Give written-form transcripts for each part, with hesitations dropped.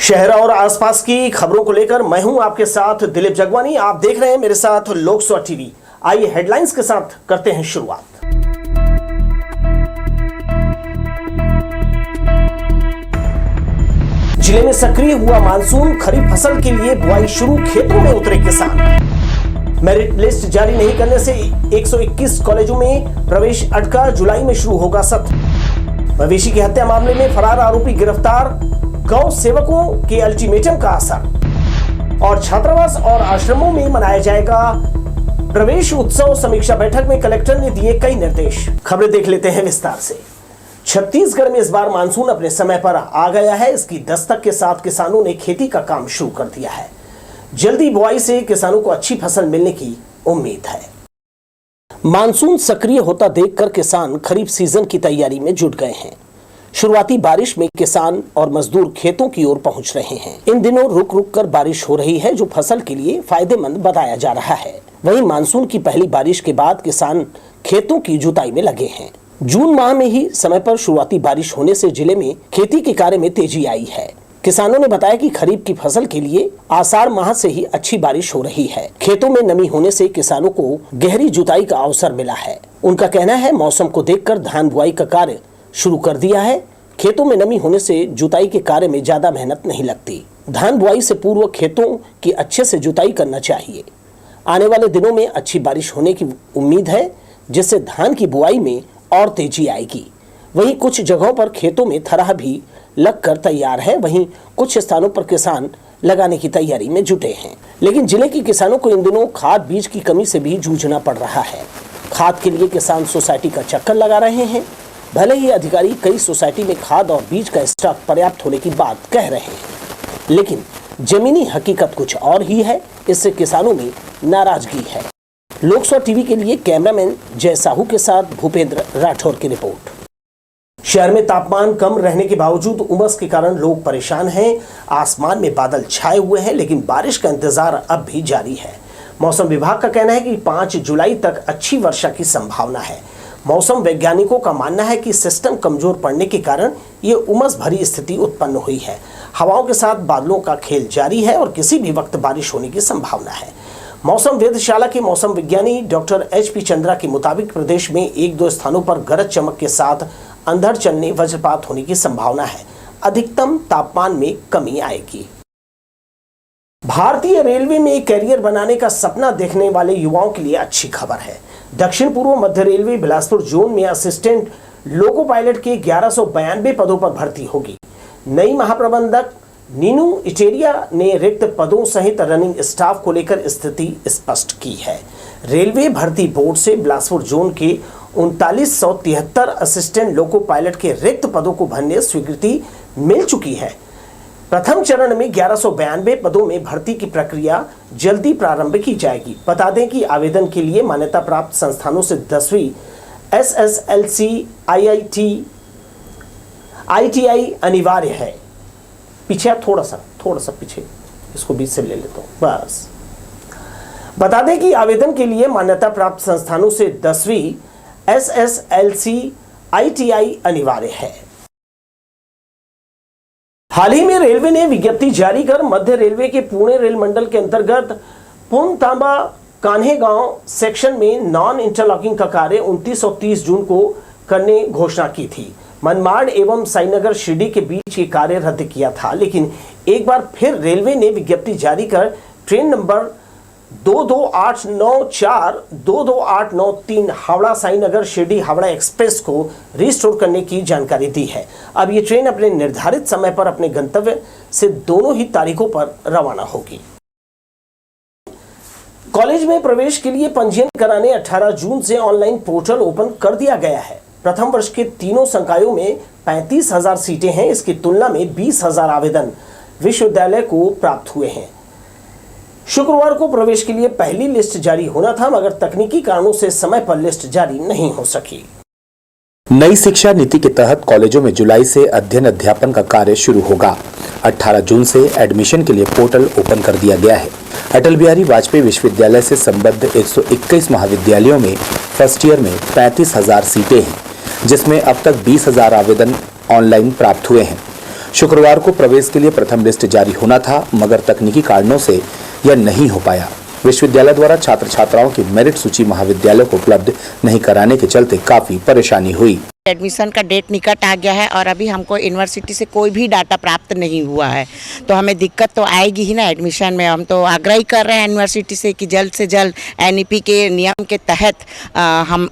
शहर और आसपास की खबरों को लेकर मैं हूं आपके साथ दिलीप जगवानी। आप देख रहे हैं मेरे साथ लोकसभा टीवी। आइए हेडलाइंस के साथ करते हैं शुरुआत। जिले में सक्रिय हुआ मानसून, खरीफ फसल के लिए बुआई शुरू, खेतों में उतरे किसान। मेरिट लिस्ट जारी नहीं करने से 121 कॉलेजों में प्रवेश अटका, जुलाई में शुरू होगा सत्र। मवेशी की हत्या मामले में फरार आरोपी गिरफ्तार, गौ सेवकों के अल्टीमेटम का असर। और छात्रावास और आश्रमों में मनाया जाएगा प्रवेश उत्सव। समीक्षा बैठक में कलेक्टर ने दिए कई निर्देश। खबरें देख लेते हैं विस्तार से। छत्तीसगढ़ में इस बार मानसून अपने समय पर आ गया है। इसकी दस्तक के साथ किसानों ने खेती का काम शुरू कर दिया है। जल्दी बुआई से किसानों को अच्छी फसल मिलने की उम्मीद है। मानसून सक्रिय होता देखकर किसान खरीफ सीजन की तैयारी में जुट गए हैं। शुरुआती बारिश में किसान और मजदूर खेतों की ओर पहुंच रहे हैं। इन दिनों रुक रुक कर बारिश हो रही है, जो फसल के लिए फायदेमंद बताया जा रहा है। वहीं मानसून की पहली बारिश के बाद किसान खेतों की जुताई में लगे हैं। जून माह में ही समय पर शुरुआती बारिश होने से जिले में खेती के कार्य में तेजी आई है। किसानों ने बताया कि खरीफ की फसल के लिए आषाढ़ माह से ही अच्छी बारिश हो रही है। खेतों में नमी होने से किसानों को गहरी जुताई का अवसर मिला है। उनका कहना है, मौसम को देखकर धान बुआई का कार्य शुरू कर दिया है। खेतों में नमी होने से जुताई के कार्य में ज्यादा मेहनत नहीं लगती। धान बुआई से पूर्व खेतों की अच्छे से जुताई करना चाहिए। आने वाले दिनों में अच्छी बारिश होने की उम्मीद है, जिससे धान की बुआई में और तेजी आएगी। वहीं कुछ जगहों पर खेतों में थरह भी लगकर तैयार है। वहीं कुछ स्थानों पर किसान लगाने की तैयारी में जुटे हैं। लेकिन जिले के किसानों को इन दिनों खाद बीज की कमी से भी जूझना पड़ रहा है। खाद के लिए किसान सोसाइटी का चक्कर लगा रहे हैं। भले ही अधिकारी कई सोसाइटी में खाद और बीज का स्टॉक पर्याप्त होने की बात कह रहे हैं, लेकिन जमीनी हकीकत कुछ और ही है। इससे किसानों में नाराजगी है। लोकसभा टीवी के लिए कैमरामैन जय साहू के साथ भूपेंद्र राठौर की रिपोर्ट। शहर में तापमान कम रहने के बावजूद उमस के कारण लोग परेशान हैं। आसमान में बादल छाए हुए हैं, लेकिन बारिश का इंतजार अब भी जारी है। मौसम विभाग का कहना है कि 5 जुलाई तक अच्छी वर्षा की संभावना है। मौसम वैज्ञानिकों का मानना है कि सिस्टम कमजोर पड़ने के कारण ये उमस भरी स्थिति उत्पन्न हुई है। हवाओं के साथ बादलों का खेल जारी है और किसी भी वक्त बारिश होने की संभावना है। मौसम वेधशाला के मौसम विज्ञानी डॉक्टर HP चंद्रा के मुताबिक प्रदेश में 1-2 स्थानों पर गरज चमक के साथ अंधड़ चलने, वज्रपात होने की संभावना है। अधिकतम तापमान में कमी आएगी। भारतीय रेलवे में कैरियर बनाने का सपना देखने वाले युवाओं के लिए अच्छी खबर है। दक्षिण पूर्व मध्य रेलवे बिलासपुर जोन में असिस्टेंट लोको पायलट के 1192 पदों पर भर्ती होगी। नई महाप्रबंधक नीनू इटेरिया ने रिक्त पदों सहित रनिंग स्टाफ को लेकर स्थिति स्पष्ट की है। रेलवे भर्ती बोर्ड से बिलासपुर जोन के 3973 असिस्टेंट लोको पायलट के रिक्त पदों को भरने स्वीकृति मिल चुकी है। प्रथम चरण में 1192 पदों में भर्ती की प्रक्रिया जल्दी प्रारंभ की जाएगी। बता दें कि आवेदन के लिए मान्यता प्राप्त संस्थानों से 10वीं SSLC, IIT अनिवार्य है। पीछे थोड़ा सा पीछे, इसको बीच से ले लेता हूँ बस। बता दें कि आवेदन के लिए मान्यता प्राप्त संस्थानों से 10वीं SSLC, IIT अनिवार्य है। हाल ही में रेलवे ने विज्ञप्ति जारी कर मध्य रेलवे के पुणे रेल मंडल के अंतर्गत पुनतांबा कान्हेगांव सेक्शन में नॉन इंटरलॉकिंग का कार्य 29 और 30 जून को करने घोषणा की थी। मनमाड़ एवं साईनगर शिरडी के बीच ये कार्य रद्द किया था, लेकिन एक बार फिर रेलवे ने विज्ञप्ति जारी कर train number 22894, 22893 Howrah Sainagar Shirdi Howrah express को रिस्टोर करने की जानकारी दी है। अब ये ट्रेन अपने निर्धारित समय पर अपने गंतव्य से दोनों ही तारीखों पर रवाना होगी। कॉलेज में प्रवेश के लिए पंजीयन कराने 18 जून से ऑनलाइन पोर्टल ओपन कर दिया गया है। प्रथम वर्ष के तीनों संकायों में 35,000 सीटें हैं। इसकी तुलना में 20,000 आवेदन विश्वविद्यालय को प्राप्त हुए हैं। शुक्रवार को प्रवेश के लिए पहली लिस्ट जारी होना था, मगर तकनीकी कारणों से समय पर लिस्ट जारी नहीं हो सकी। नई शिक्षा नीति के तहत कॉलेजों में जुलाई से अध्ययन अध्यापन का कार्य शुरू होगा। 18 जून से एडमिशन के लिए पोर्टल ओपन कर दिया गया है। अटल बिहारी वाजपेयी विश्वविद्यालय से संबद्ध 121 महाविद्यालयों में फर्स्ट ईयर में 35,000 सीटें हैं, जिसमें अब तक 20,000 आवेदन ऑनलाइन प्राप्त हुए हैं। शुक्रवार को प्रवेश के लिए प्रथम लिस्ट जारी होना था, मगर तकनीकी कारणों से यह नहीं हो पाया। विश्वविद्यालय द्वारा छात्र छात्राओं की मेरिट सूची महाविद्यालय को उपलब्ध नहीं कराने के चलते काफी परेशानी हुई। एडमिशन का डेट निकट आ गया है और अभी हमको यूनिवर्सिटी से कोई भी डाटा प्राप्त नहीं हुआ है, तो हमें दिक्कत तो आएगी ही ना एडमिशन में। हम तो आग्रह ही कर रहे हैं यूनिवर्सिटी से कि जल्द से जल्द एनईपी के नियम के तहत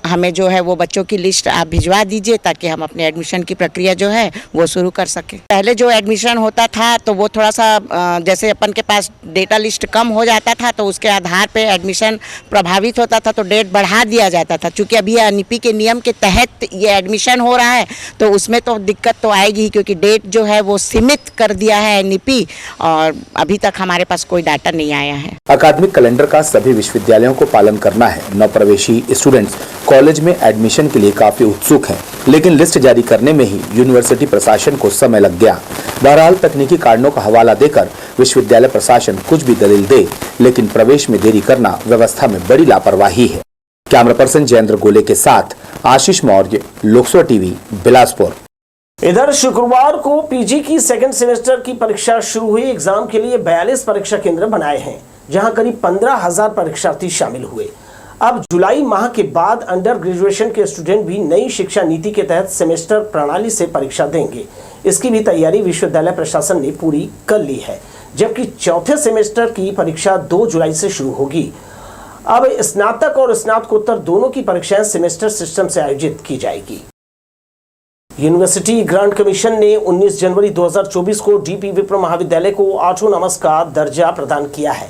हमें जो है वो बच्चों की लिस्ट आप भिजवा दीजिए ताकि हम अपने एडमिशन की प्रक्रिया जो है वो शुरू कर सकें। पहले जो एडमिशन होता था तो वो थोड़ा सा जैसे अपन के पास डेटा लिस्ट कम हो जाता था तो उसके आधार पर एडमिशन प्रभावित होता था, तो डेट बढ़ा दिया जाता था। चूँकि अभी एनईपी के नियम के तहत ये एडमिशन हो रहा है तो उसमें तो दिक्कत तो आएगी ही, क्योंकि डेट जो है वो सीमित कर दिया है एनईपी और अभी तक हमारे पास कोई डाटा नहीं आया है। अकादमिक कैलेंडर का सभी विश्वविद्यालयों को पालन करना है। नवप्रवेशी स्टूडेंट्स कॉलेज में एडमिशन के लिए काफी उत्सुक हैं, लेकिन लिस्ट जारी करने में ही यूनिवर्सिटी प्रशासन को समय लग गया। बहरहाल तकनीकी कारणों का हवाला देकर विश्वविद्यालय प्रशासन कुछ भी दलील दे, लेकिन प्रवेश में देरी करना व्यवस्था में बड़ी लापरवाही है। कैमरा पर्सन जयेंद्र गोले के साथ आशीष मौर्य, लोकसभा टीवी, बिलासपुर। इधर शुक्रवार को पीजी की सेकंड सेमेस्टर की परीक्षा शुरू हुई। एग्जाम के लिए 42 परीक्षा केंद्र बनाए हैं, जहां करीब 15,000 परीक्षार्थी शामिल हुए। अब जुलाई माह के बाद अंडर ग्रेजुएशन के स्टूडेंट भी नई शिक्षा नीति के तहत सेमेस्टर प्रणाली से परीक्षा देंगे। इसकी भी तैयारी विश्वविद्यालय प्रशासन ने पूरी कर ली है, जबकि चौथे सेमेस्टर की परीक्षा 2 जुलाई से शुरू होगी। अब स्नातक और स्नातकोत्तर दोनों की परीक्षाएं सेमेस्टर सिस्टम से आयोजित की जाएगी। यूनिवर्सिटी ग्रांट कमीशन ने 19 जनवरी 2024 को डीपी विप्र महाविद्यालय को ऑटोनॉमस का दर्जा प्रदान किया है।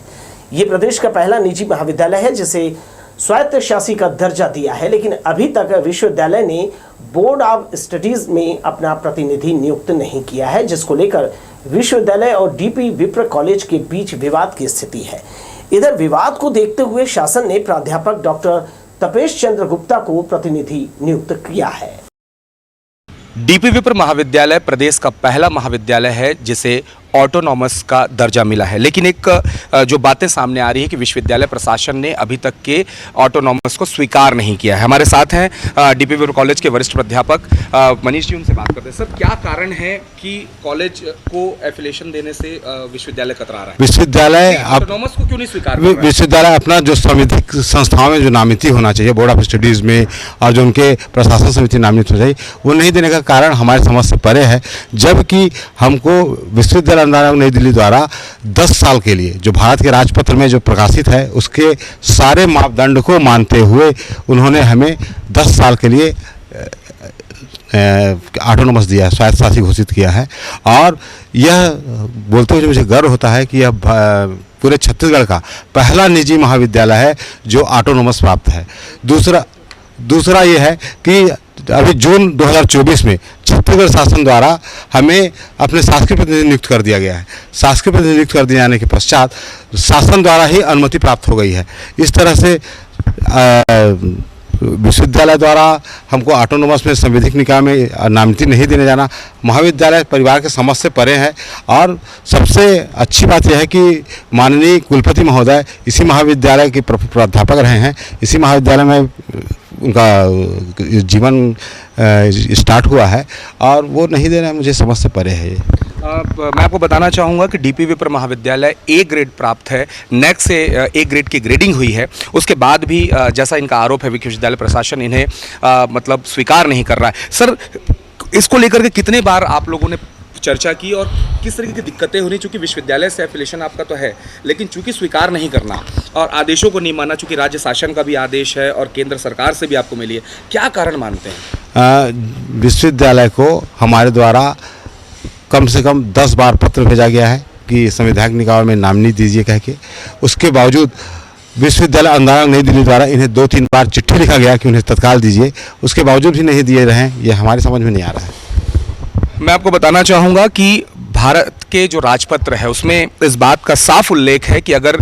ये प्रदेश का पहला निजी महाविद्यालय है जिसे स्वायत्त शासी का दर्जा दिया है, लेकिन अभी तक विश्वविद्यालय ने बोर्ड ऑफ स्टडीज में अपना प्रतिनिधि नियुक्त नहीं किया है, जिसको लेकर विश्वविद्यालय और डीपी विप्र कॉलेज के बीच विवाद की स्थिति है। इधर विवाद को देखते हुए शासन ने प्राध्यापक डॉक्टर तपेश चंद्र गुप्ता को प्रतिनिधि नियुक्त किया है। डीपी विप्र महाविद्यालय प्रदेश का पहला महाविद्यालय है जिसे ऑटोनॉमस का दर्जा मिला है, लेकिन एक जो बातें सामने आ रही है कि विश्वविद्यालय प्रशासन ने अभी तक के ऑटोनॉमस को स्वीकार नहीं किया है। हमारे साथ हैं डीपी विप्र कॉलेज के वरिष्ठ प्राध्यापक मनीष जी, उनसे बात करते हैं। सर, क्या कारण है कि कॉलेज को एफिलिएशन देने से विश्वविद्यालय कतरा रहा है? विश्वविद्यालय ऑटोनॉमस को क्यों नहीं स्वीकार कर रहा है? विश्वविद्यालय अपना जो संविधिक संस्थाओं में जो नामित होना चाहिए बोर्ड ऑफ स्टडीज में और जो उनके प्रशासन समिति नामित हो जाए वो नहीं देने का कारण हमारे समझ से परे है, जबकि हमको विश्वविद्यालय नई दिल्ली द्वारा 10 साल के लिए जो भारत के राजपत्र में जो प्रकाशित है उसके सारे मापदंड को मानते हुए उन्होंने हमें 10 साल के लिए ऑटोनॉमस दिया है, स्वायत्त शासी घोषित किया है। और यह बोलते हुए मुझे गर्व होता है कि यह पूरे छत्तीसगढ़ का पहला निजी महाविद्यालय है जो ऑटोनॉमस प्राप्त है। दूसरा ये है कि अभी जून 2024 में छत्तीसगढ़ शासन द्वारा हमें अपने शासकीय प्रतिनिधि नियुक्त कर दिया गया है। शासकीय प्रतिनिधि नियुक्त कर दिए जाने के पश्चात शासन द्वारा ही अनुमति प्राप्त हो गई है। इस तरह से विश्वविद्यालय द्वारा हमको ऑटोनॉमस में संवैधानिक निकाय में नामित नहीं देने जाना महाविद्यालय परिवार के समझ से परे है। और सबसे अच्छी बात यह है कि माननीय कुलपति महोदय इसी महाविद्यालय के प्राध्यापक रहे हैं। इसी महाविद्यालय में उनका जीवन स्टार्ट हुआ है और वो नहीं देना मुझे समझ से परे है। मैं आपको बताना चाहूँगा कि डीपी विप्र महाविद्यालय ए ग्रेड प्राप्त है, नेक से ए ग्रेड की ग्रेडिंग हुई है। उसके बाद भी जैसा इनका आरोप है विश्वविद्यालय प्रशासन इन्हें मतलब स्वीकार नहीं कर रहा है। सर, इसको लेकर के कितने बार आप लोगों ने चर्चा की और किस तरीके की दिक्कतें हो रही? चूँकि विश्वविद्यालय से एफिलिएशन आपका तो है, लेकिन चूँकि स्वीकार नहीं करना और आदेशों को नहीं मानना, चूँकि राज्य शासन का भी आदेश है और केंद्र सरकार से भी आपको मिली है, क्या कारण मानते हैं? विश्वविद्यालय को हमारे द्वारा कम से कम 10 बार पत्र भेजा गया है कि संवैधानिक निकाय में नामिनी दीजिए कह के। उसके बावजूद विश्वविद्यालय अनुदान नई दिल्ली द्वारा इन्हें 2-3 बार चिट्ठी लिखा गया कि उन्हें तत्काल दीजिए, उसके बावजूद भी नहीं दिए रहे हैं। ये हमारे समझ में नहीं आ रहा है। मैं आपको बताना चाहूँगा कि भारत के जो राजपत्र है उसमें इस बात का साफ उल्लेख है कि अगर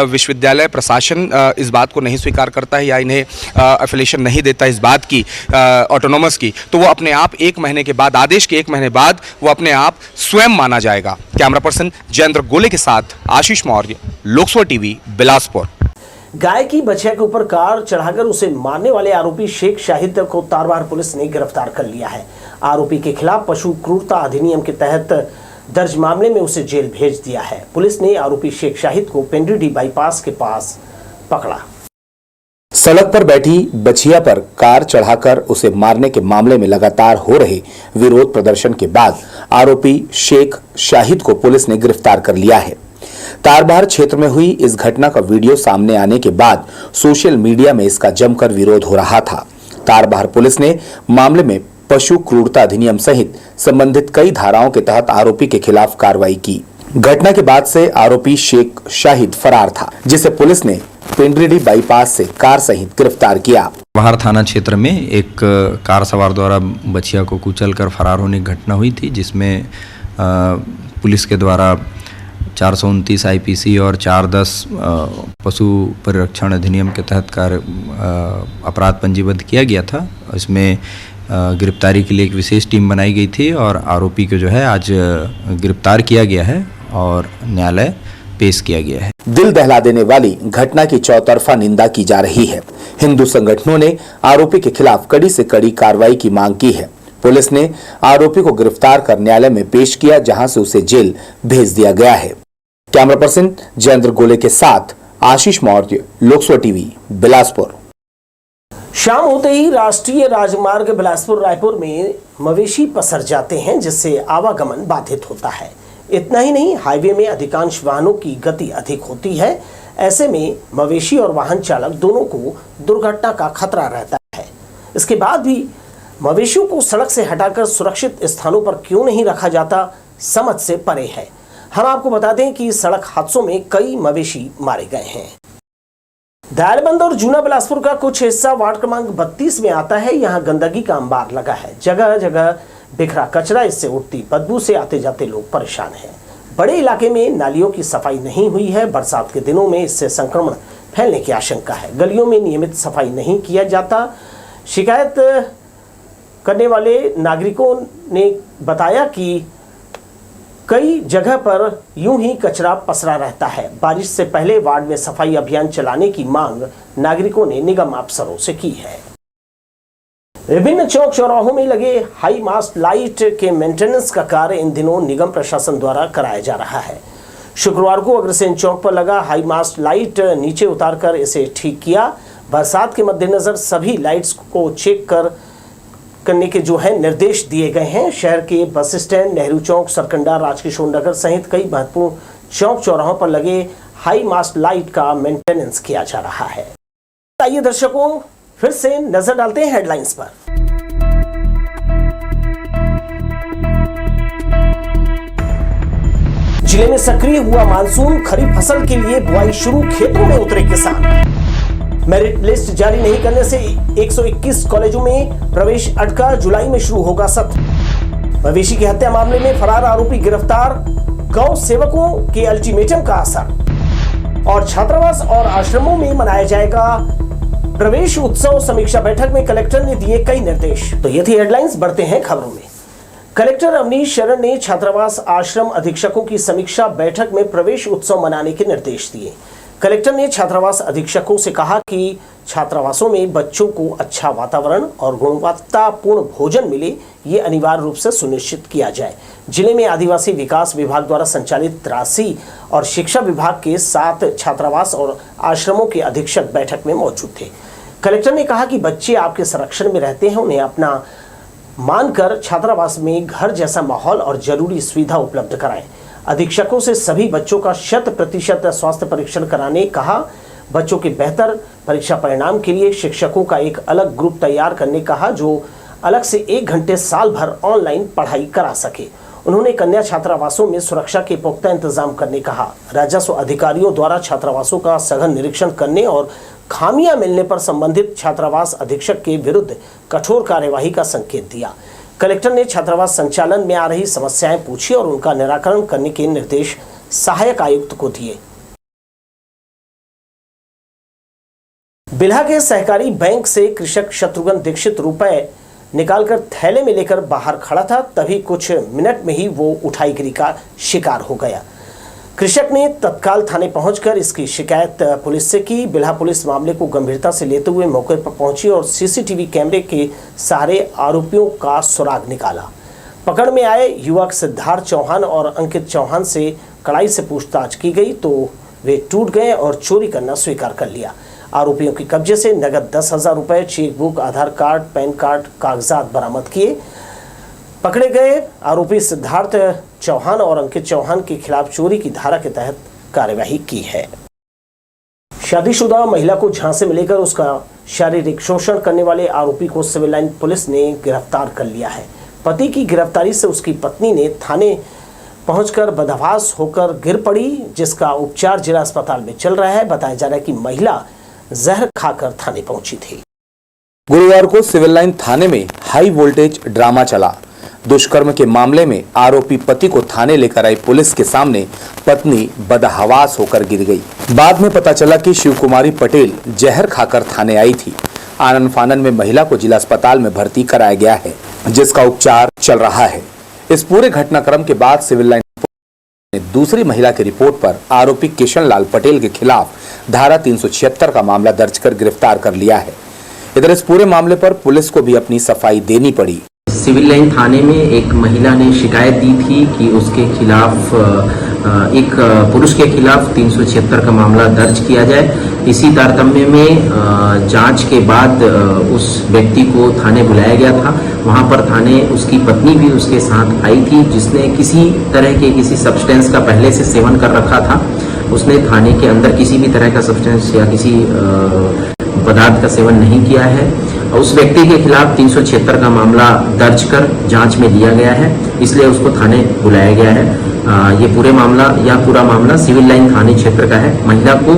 विश्वविद्यालय प्रशासन इस बात को नहीं स्वीकार करता है या इन्हें एफिलिएशन नहीं देता इस बात की ऑटोनॉमस की, तो वो अपने आप 1 महीने के बाद, आदेश के 1 महीने बाद वो अपने आप स्वयं माना जाएगा। कैमरा पर्सन जयेंद्र गोले के साथ आशीष मौर्य, लोकसभा टीवी, बिलासपुर। गाय की बछिया के ऊपर कार चढ़ाकर उसे मारने वाले आरोपी शेख शाहिद को तारवार पुलिस ने गिरफ्तार कर लिया है। आरोपी के खिलाफ पशु क्रूरता अधिनियम के तहत दर्ज मामले में उसे जेल भेज दिया है। पुलिस ने आरोपी शेख शाहिद को पेंड्रीडी बाईपास के पास पकड़ा। सड़क पर बैठी बछिया पर कार चढ़ाकर उसे मारने के मामले में लगातार हो रहे विरोध प्रदर्शन के बाद आरोपी शेख शाहिद को पुलिस ने गिरफ्तार कर लिया है। तारबहार क्षेत्र में हुई इस घटना का वीडियो सामने आने के बाद सोशल मीडिया में इसका जमकर विरोध हो रहा था। तारबहार पुलिस ने मामले में पशु क्रूरता अधिनियम सहित संबंधित कई धाराओं के तहत आरोपी के खिलाफ कार्रवाई की। घटना के बाद से आरोपी शेख शाहिद फरार था, जिसे पुलिस ने पेंड्रीडी बाईपास से कार सहित गिरफ्तार किया। तारबहार थाना क्षेत्र में एक कार सवार द्वारा बछिया को कुचलकर फरार होने की घटना हुई थी, जिसमें पुलिस के द्वारा 429 आईपीसी और 410 पशु परिरक्षण अधिनियम के तहत अपराध पंजीबद्ध किया गया था। इसमें गिरफ्तारी के लिए एक विशेष टीम बनाई गई थी और आरोपी को जो है आज गिरफ्तार किया गया है और न्यायालय पेश किया गया है। दिल दहला देने वाली घटना की चौतरफा निंदा की जा रही है। हिंदू संगठनों ने आरोपी के खिलाफ कड़ी से कड़ी कार्रवाई की मांग की है। पुलिस ने आरोपी को गिरफ्तार कर न्यायालय में पेश किया, जहां से उसे जेल भेज दिया गया है। कैमरा पर्सन जयेंद्र गोले के साथ आशीष मौर्य, लोकसभा टीवी, बिलासपुर। शाम होते ही राष्ट्रीय राजमार्ग बिलासपुर रायपुर में मवेशी पसर जाते हैं, जिससे आवागमन बाधित होता है। इतना ही नहीं, हाईवे में अधिकांश वाहनों की गति अधिक होती है। ऐसे में मवेशी और वाहन चालक दोनों को दुर्घटना का खतरा रहता है। इसके बाद भी मवेशियों को सड़क से हटाकर सुरक्षित स्थानों पर क्यों नहीं रखा जाता, समझ से परे है। हम आपको बता दें कि सड़क हादसों में कई मवेशी मारे गए हैं। दयालबंद और जूना बिलासपुर का कुछ हिस्सा वार्ड क्रमांक 32 में आता है। यहाँ गंदगी का अंबार लगा है। जगह जगह बिखरा कचरा, इससे उठती बदबू से आते जाते लोग परेशान हैं। बड़े इलाके में नालियों की सफाई नहीं हुई है। बरसात के दिनों में इससे संक्रमण फैलने की आशंका है। गलियों में नियमित सफाई नहीं किया जाता। शिकायत करने वाले नागरिकों ने बताया कि कई जगह पर यूं ही कचरा पसरा रहता है। बारिश से पहले वार्ड में सफाई अभियान चलाने की मांग नागरिकों ने निगम अफसरों से की है। विभिन्न चौक चौराहों में लगे हाई मास्ट लाइट के मेंटेनेंस का कार्य इन दिनों निगम प्रशासन द्वारा कराया जा रहा है। शुक्रवार को अग्रसेन चौक पर लगा हाई मास्ट लाइट नीचे उतारकर इसे ठीक किया। बरसात के मद्देनजर सभी लाइट्स को चेक करने के निर्देश दिए गए हैं। शहर के बस स्टैंड, नेहरू चौक, सरकंडा, राजकिशोर नगर सहित कई महत्वपूर्ण चौक चौराहों पर लगे हाई मास्ट लाइट का मेंटेनेंस किया जा रहा है। आइए दर्शकों, फिर से नजर डालते हैं हेडलाइंस पर। जिले में सक्रिय हुआ मानसून, खरीफ फसल के लिए बुआई शुरू, खेतों में उतरे किसान। मेरिट लिस्ट जारी नहीं करने से 121 कॉलेजों में प्रवेश अटका, जुलाई में शुरू होगा सत्र। मवेशी की हत्या मामले में फरार आरोपी गिरफ्तार, गौ सेवकों के अल्टीमेटम का असर। और छात्रावास और आश्रमों में मनाया जाएगा प्रवेश उत्सव। समीक्षा बैठक में कलेक्टर ने दिए कई निर्देश। तो ये थी हेडलाइंस, बढ़ते हैं खबरों में। कलेक्टर अवनीश शरण ने छात्रावास आश्रम अधीक्षकों की समीक्षा बैठक में प्रवेश उत्सव मनाने के निर्देश दिए। कलेक्टर ने छात्रावास अधीक्षकों से कहा कि छात्रावासों में बच्चों को अच्छा वातावरण और गुणवत्तापूर्ण भोजन मिले, ये अनिवार्य रूप से सुनिश्चित किया जाए। जिले में आदिवासी विकास विभाग द्वारा संचालित 83 और शिक्षा विभाग के 7 छात्रावास और आश्रमों के अधीक्षक बैठक में मौजूद थे। कलेक्टर ने कहा कि बच्चे आपके संरक्षण में रहते हैं, उन्हें अपना मानकर छात्रावास में घर जैसा माहौल और जरूरी सुविधा उपलब्ध कराएं। अधीक्षकों से सभी बच्चों का 100% स्वास्थ्य परीक्षण कराने कहा। बच्चों के बेहतर परीक्षा परिणाम के लिए शिक्षकों का एक अलग ग्रुप तैयार करने कहा, जो अलग से 1 घंटे साल भर ऑनलाइन पढ़ाई करा सके। उन्होंने कन्या छात्रावासों में सुरक्षा के पुख्ता इंतजाम करने कहा। राजस्व अधिकारियों द्वारा छात्रावासों का सघन निरीक्षण करने और खामियां मिलने पर संबंधित छात्रावास अधीक्षक के विरुद्ध कठोर कार्यवाही का संकेत दिया। कलेक्टर ने छात्रावास संचालन में आ रही समस्याएं पूछी और उनका निराकरण करने के निर्देश सहायक आयुक्त को दिए। बिल्हा के सहकारी बैंक से कृषक शत्रुघ्न दीक्षित रुपए निकालकर थैले में लेकर बाहर खड़ा था, तभी कुछ मिनट में ही वो उठाईगिरी का शिकार हो गया। कृषक ने तत्काल थाने पहुंचकर इसकी शिकायत पुलिस से की। बिल्हा पुलिस मामले को गंभीरता से लेते हुए मौके पर पहुंची और सीसीटीवी कैमरे के सहारे आरोपियों का सुराग निकाला। पकड़ में आए युवक सिद्धार्थ चौहान और अंकित चौहान से कड़ाई से पूछताछ की गई तो वे टूट गए और चोरी करना स्वीकार कर लिया। आरोपियों के कब्जे से नगद 10,000 रुपये, चेकबुक, आधार कार्ड, पैन कार्ड, कागजात बरामद किए। पकड़े गए आरोपी सिद्धार्थ चौहान और अंकित चौहान के खिलाफ चोरी की धारा के तहत कार्यवाही की है। शादीशुदा महिला को झांसे में लेकर उसका शारीरिक शोषण करने वाले आरोपी को सिविल लाइन पुलिस ने गिरफ्तार कर लिया है। पति की गिरफ्तारी से उसकी पत्नी ने थाने पहुंचकर बदहवास होकर गिर पड़ी, जिसका उपचार जिला अस्पताल में चल रहा है। बताया जा रहा है कि महिला जहर खाकर थाने पहुंची थी। गुरुवार को सिविल लाइन थाने में हाई वोल्टेज ड्रामा चला। दुष्कर्म के मामले में आरोपी पति को थाने लेकर आई पुलिस के सामने पत्नी बदहवास होकर गिर गई। बाद में पता चला कि शिव कुमारी पटेल जहर खाकर थाने आई थी। आनन फानन में महिला को जिला अस्पताल में भर्ती कराया गया है, जिसका उपचार चल रहा है। इस पूरे घटनाक्रम के बाद सिविल लाइन ने दूसरी महिला की रिपोर्ट पर आरोपी किशन लाल पटेल के खिलाफ धारा 376 का मामला दर्ज कर गिरफ्तार कर लिया है। इधर इस पूरे मामले पर पुलिस को भी अपनी सफाई देनी पड़ी। सिविल लाइन थाने में एक महिला ने शिकायत दी थी कि उसके खिलाफ एक पुरुष के खिलाफ 376 का मामला दर्ज किया जाए। इसी तारतम्य में जांच के बाद उस व्यक्ति को थाने बुलाया गया था। वहां पर थाने उसकी पत्नी भी उसके साथ आई थी, जिसने किसी तरह के किसी सब्सटेंस का पहले से सेवन कर रखा था। उसने थाने के अंदर किसी भी तरह का सब्सटेंस या किसी पदार्थ का सेवन नहीं किया है। उस व्यक्ति के खिलाफ 376 का मामला दर्ज कर जांच में लिया गया है, इसलिए उसको थाने बुलाया गया है। ये पूरा मामला सिविल लाइन थाने क्षेत्र का है। महिला को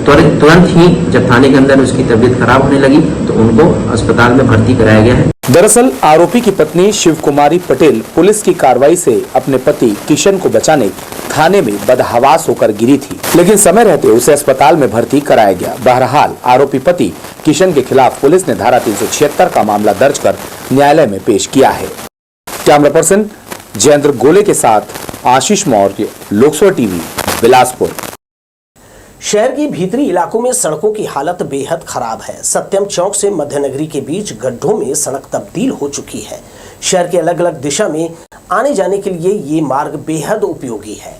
तुरंत ही जब थाने के अंदर उसकी तबीयत खराब होने लगी तो उनको अस्पताल में भर्ती कराया गया है। दरअसल आरोपी की पत्नी शिव कुमारी पटेल पुलिस की कार्रवाई से अपने पति किशन को बचाने थाने में बदहवास होकर गिरी थी, लेकिन समय रहते उसे अस्पताल में भर्ती कराया गया। बहरहाल आरोपी पति किशन के खिलाफ पुलिस ने धारा 376 का मामला दर्ज कर न्यायालय में पेश किया है। कैमरा पर्सन जयेंद्र गोले के साथ आशीष मौर्य, लोकसभा टीवी, बिलासपुर। शहर की भीतरी इलाकों में सड़कों की हालत बेहद खराब है। सत्यम चौक से मध्यनगरी के बीच गड्ढों में सड़क तब्दील हो चुकी है। शहर के अलग अलग दिशा में आने जाने के लिए ये मार्ग बेहद उपयोगी है।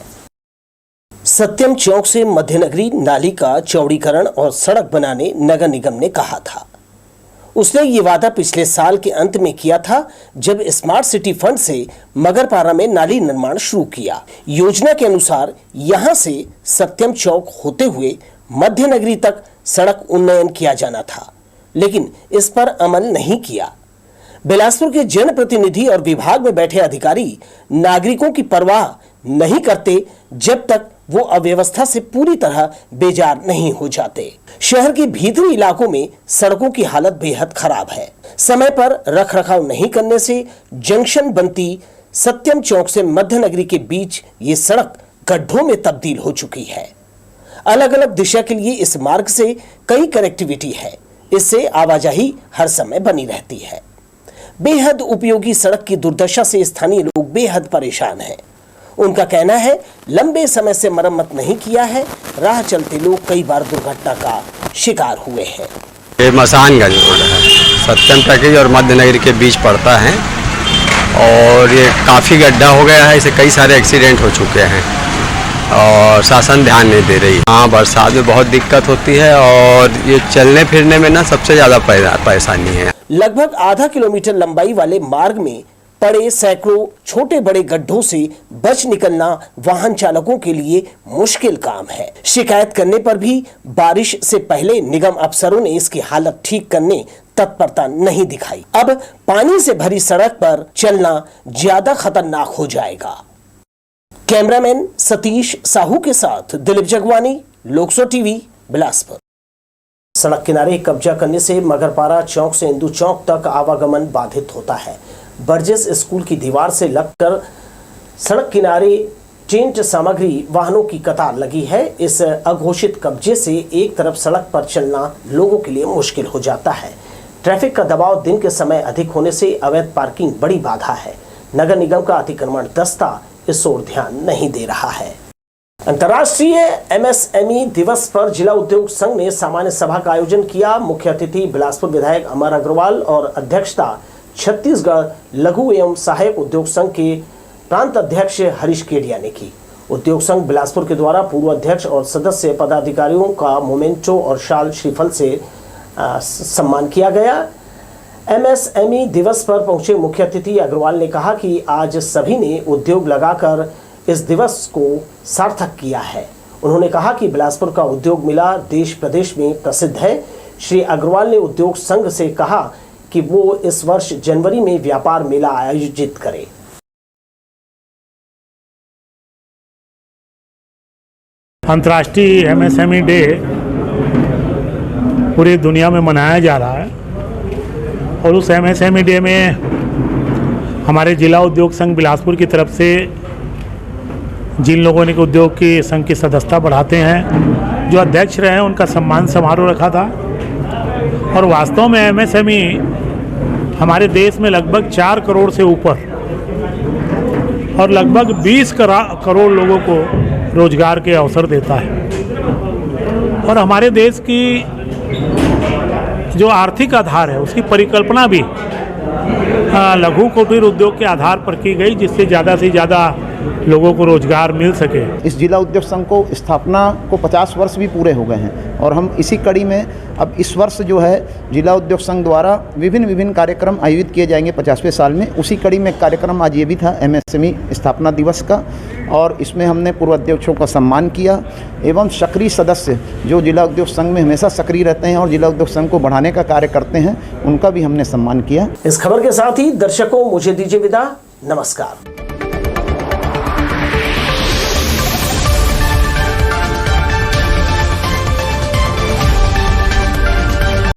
सत्यम चौक से मध्यनगरी नाली का चौड़ीकरण और सड़क बनाने नगर निगम ने कहा था। उसने ये वादा पिछले साल के अंत में किया था, जब स्मार्ट सिटी फंड से मगरपारा में नाली निर्माण शुरू किया। योजना के अनुसार यहां से सत्यम चौक होते हुए मध्यनगरी तक सड़क उन्नयन किया जाना था, लेकिन इस पर अमल नहीं किया। बिलासपुर के जनप्रतिनिधि और विभाग में बैठे अधिकारी नागरिकों की परवाह नहीं करते जब तक वो अव्यवस्था से पूरी तरह बेजार नहीं हो जाते। शहर के भीतरी इलाकों में सड़कों की हालत बेहद खराब है। समय पर रखरखाव नहीं करने से जंक्शन बनती सत्यम चौक से मध्यनगरी के बीच ये सड़क गड्ढों में तब्दील हो चुकी है। अलग अलग दिशा के लिए इस मार्ग से कई कनेक्टिविटी है, इससे आवाजाही हर समय बनी रहती है। बेहद उपयोगी सड़क की दुर्दशा से स्थानीय लोग बेहद परेशान हैं। उनका कहना है लंबे समय से मरम्मत नहीं किया है, राह चलते लोग कई बार दुर्घटना का शिकार हुए हैं। ये मसानगंज रोड है, सत्यम पैकेज और मध्यनगरी के बीच पड़ता है और ये काफ़ी गड्ढा हो गया है। इसे कई सारे एक्सीडेंट हो चुके हैं और शासन ध्यान नहीं दे रही। हाँ, बरसात में बहुत दिक्कत होती है और ये चलने फिरने में ना सबसे ज़्यादा परेशानी है। लगभग आधा किलोमीटर लंबाई वाले मार्ग में पड़े सैकड़ों छोटे बड़े गड्ढों से बच निकलना वाहन चालकों के लिए मुश्किल काम है। शिकायत करने पर भी बारिश से पहले निगम अफसरों ने इसकी हालत ठीक करने तत्परता नहीं दिखाई। अब पानी से भरी सड़क पर चलना ज्यादा खतरनाक हो जाएगा। कैमरामैन सतीश साहू के साथ दिलीप जगवानी, लोकसभा टीवी, बिलासपुर। सड़क किनारे कब्जा करने से मगरपारा चौक से इंदू चौक तक आवागमन बाधित होता है। बर्जेस स्कूल की दीवार से लगकर सड़क किनारे टेंट सामग्री वाहनों की कतार लगी है। इस अघोषित कब्जे से एक तरफ सड़क पर चलना लोगों के लिए मुश्किल हो जाता है। ट्रैफिक का दबाव दिन के समय अधिक होने से अवैध पार्किंग बड़ी बाधा है। नगर निगम का अतिक्रमण दस्ता इस ओर ध्यान नहीं दे रहा है। अंतर्राष्ट्रीय एमएसएमई दिवस पर जिला उद्योग संघ ने सामान्य सभा का आयोजन किया। मुख्य अतिथि बिलासपुर विधायक अमर अग्रवाल और अध्यक्षता छत्तीसगढ़ लघु एवं सहायक उद्योग संघ के प्रांत अध्यक्ष हरीश केडिया ने की। उद्योग संघ बिलासपुर के द्वारा पूर्व अध्यक्ष और सदस्य पदाधिकारियों का मोमेंटो और शाल श्रीफल से सम्मान किया गया। एमएसएमई दिवस पर पहुंचे मुख्य अतिथि अग्रवाल ने कहा कि आज सभी ने उद्योग लगाकर इस दिवस को सार्थक किया है। उन्होंने कहा कि बिलासपुर का उद्योग मेला देश प्रदेश में प्रसिद्ध है। श्री अग्रवाल ने उद्योग संघ से कहा कि वो इस वर्ष जनवरी में व्यापार मेला आयोजित करे। अंतर्राष्ट्रीय एमएसएमई डे पूरी दुनिया में मनाया जा रहा है और उस एमएसएमई डे में हमारे जिला उद्योग संघ बिलासपुर की तरफ से जिन लोगों ने उद्योग की संघ की सदस्यता बढ़ाते हैं, जो अध्यक्ष रहे हैं, उनका सम्मान समारोह रखा था। और वास्तव में एमएसएमई हमारे देश में लगभग 4 करोड़ से ऊपर और लगभग 20 करोड़ लोगों को रोजगार के अवसर देता है। और हमारे देश की जो आर्थिक आधार है उसकी परिकल्पना भी लघु कुटीर उद्योग के आधार पर की गई, जिससे ज़्यादा से ज़्यादा लोगों को रोजगार मिल सके। इस जिला उद्योग संघ को स्थापना को 50 वर्ष भी पूरे हो गए हैं और हम इसी कड़ी में अब इस वर्ष जो है जिला उद्योग संघ द्वारा विभिन्न कार्यक्रम आयोजित किए जाएंगे 50वें साल में। उसी कड़ी में कार्यक्रम आज ये भी था एमएसएमई स्थापना दिवस का, और इसमें हमने पूर्व अध्यक्षों का सम्मान किया एवं सक्रिय सदस्य जो जिला उद्योग संघ में हमेशा सक्रिय रहते हैं और जिला उद्योग संघ को बढ़ाने का कार्य करते हैं, उनका भी हमने सम्मान किया। इस खबर के साथ ही दर्शकों मुझे दीजिए विदा। नमस्कार।